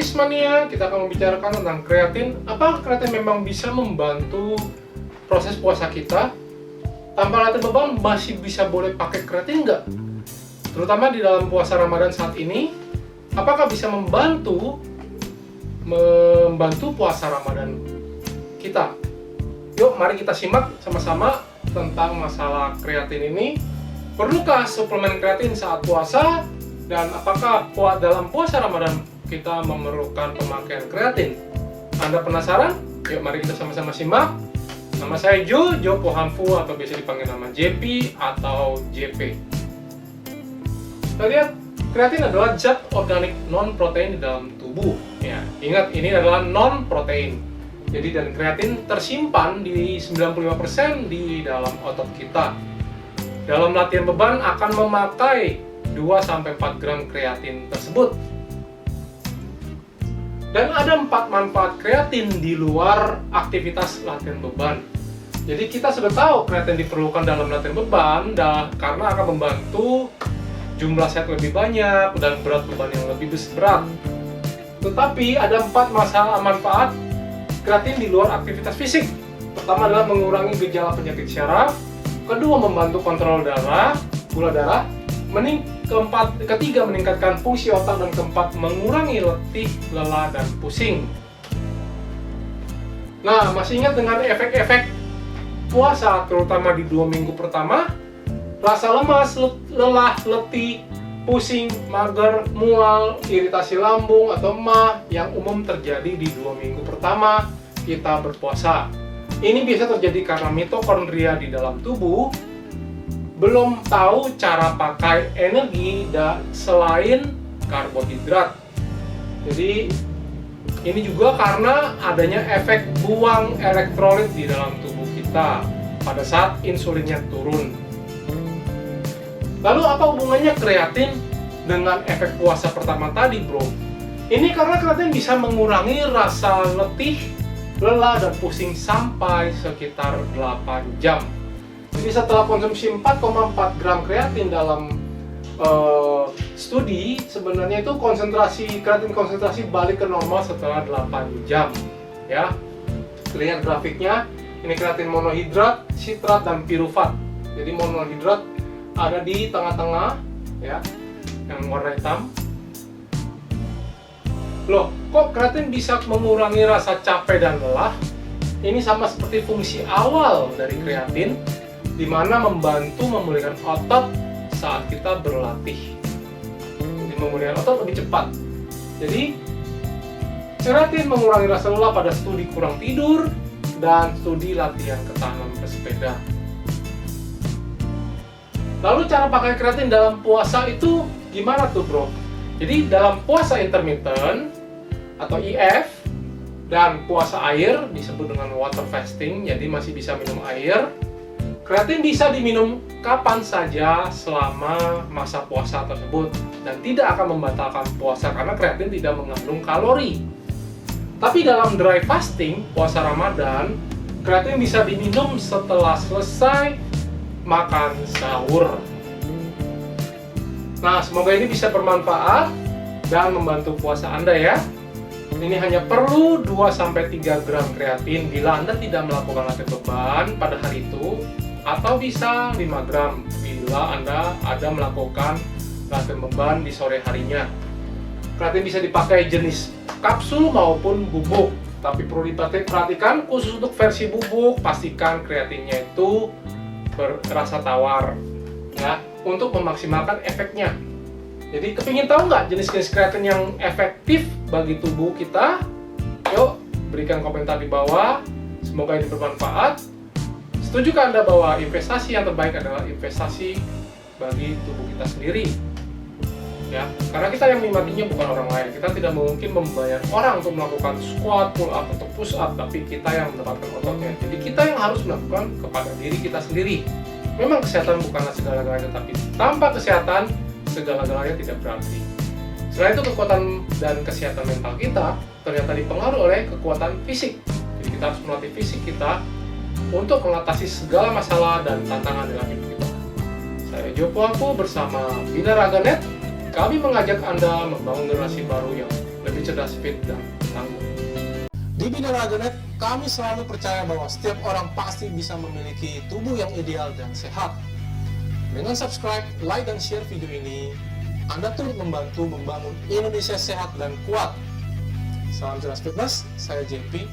Fitness Mania, kita akan membicarakan tentang kreatin. Apakah kreatin memang bisa membantu proses puasa kita? Tanpa latihan beban masih bisa boleh pakai kreatin nggak? Terutama di dalam puasa Ramadan saat ini, apakah bisa membantu puasa Ramadan kita? Yuk, mari kita simak sama-sama tentang masalah kreatin ini. Perlukah suplemen kreatin saat puasa? Dan apakah dalam puasa Ramadan kita memerlukan pemakaian kreatin? Anda penasaran? Yuk mari kita sama-sama simak. Nama saya Jo Pohanfu atau biasa dipanggil nama JP atau JP. Kita lihat, kreatin adalah zat organik non-protein di dalam tubuh. Ya, ingat ini adalah non-protein. Jadi dan kreatin tersimpan di 95% di dalam otot kita. Dalam latihan beban akan memakai 2-4 gram kreatin tersebut. Dan ada 4 manfaat kreatin di luar aktivitas latihan beban. Jadi kita sudah tahu kreatin diperlukan dalam latihan beban karena akan membantu jumlah set lebih banyak dan berat beban yang lebih berat. Tetapi ada 4 masalah manfaat kreatin di luar aktivitas fisik. Pertama adalah mengurangi gejala penyakit syaraf. Kedua, membantu kontrol darah, gula darah. Ketiga, meningkatkan fungsi otak. Dan keempat, mengurangi letih, lelah, dan pusing. Nah, masih ingat dengan efek-efek puasa, terutama di 2 minggu pertama? Rasa lemas, lelah, letih, pusing, mager, mual, iritasi lambung, atau emah yang umum terjadi di 2 minggu pertama kita berpuasa. Ini biasa terjadi karena mitokondria di dalam tubuh belum tahu cara pakai energi selain karbohidrat. Jadi ini juga karena adanya efek buang elektrolit di dalam tubuh kita pada saat insulinnya turun. Lalu apa hubungannya kreatin dengan efek puasa pertama tadi, bro? Ini karena kreatin bisa mengurangi rasa letih, lelah, dan pusing sampai sekitar 8 jam. Jadi setelah konsumsi 4,4 gram kreatin dalam studi, sebenarnya itu kreatin konsentrasi balik ke normal setelah 8 jam. Ya, lihat grafiknya. Ini kreatin monohidrat, sitrat, dan pirufat. Jadi monohidrat ada di tengah-tengah, ya, yang warna hitam. Loh, kok kreatin bisa mengurangi rasa capek dan lelah? Ini sama seperti fungsi awal dari kreatin, di mana membantu memulihkan otot saat kita berlatih. Jadi memulihkan otot lebih cepat. Jadi kreatin mengurangi rasa lelah pada studi kurang tidur dan studi latihan ketahanan bersepeda. Lalu cara pakai kreatin dalam puasa itu gimana tuh, bro? Jadi dalam puasa intermittent atau IF dan puasa air disebut dengan water fasting, jadi masih bisa minum air. Kreatin bisa diminum kapan saja selama masa puasa tersebut dan tidak akan membatalkan puasa karena kreatin tidak mengandung kalori. Tapi dalam dry fasting, puasa Ramadan, kreatin bisa diminum setelah selesai makan sahur. Nah, semoga ini bisa bermanfaat dan membantu puasa Anda ya. Ini hanya perlu 2-3 gram kreatin bila Anda tidak melakukan latihan beban pada hari itu, atau bisa 5 gram bila Anda ada melakukan latihan beban di sore harinya. Kreatin bisa dipakai jenis kapsul maupun bubuk, tapi perlu diperhatikan khusus untuk versi bubuk, pastikan kreatinnya itu berasa tawar ya, untuk memaksimalkan efeknya. Jadi kepingin tahu nggak jenis-jenis kreatin yang efektif bagi tubuh kita? Yuk berikan komentar di bawah. Semoga ini bermanfaat. Setujukah Anda bahwa investasi yang terbaik adalah investasi bagi tubuh kita sendiri? Ya, karena kita yang menikmatinya bukan orang lain. Kita tidak mungkin membayar orang untuk melakukan squat, pull up, atau push up, tapi kita yang mendapatkan ototnya. Jadi kita yang harus melakukan kepada diri kita sendiri. Memang kesehatan bukanlah segala-galanya, tapi tanpa kesehatan segala-galanya tidak berarti. Selain itu, kekuatan dan kesehatan mental kita ternyata dipengaruhi oleh kekuatan fisik. Jadi kita harus melatih fisik kita untuk mengatasi segala masalah dan tantangan dalam hidup kita. Saya Jo Pohanfu bersama Bina Raganet. Kami mengajak Anda membangun generasi baru yang lebih cerdas, fit, dan tangguh. Di Bina Raganet, kami selalu percaya bahwa setiap orang pasti bisa memiliki tubuh yang ideal dan sehat. Dengan subscribe, like, dan share video ini, Anda turut membantu membangun Indonesia sehat dan kuat. Salam cerdas fitness, saya JP.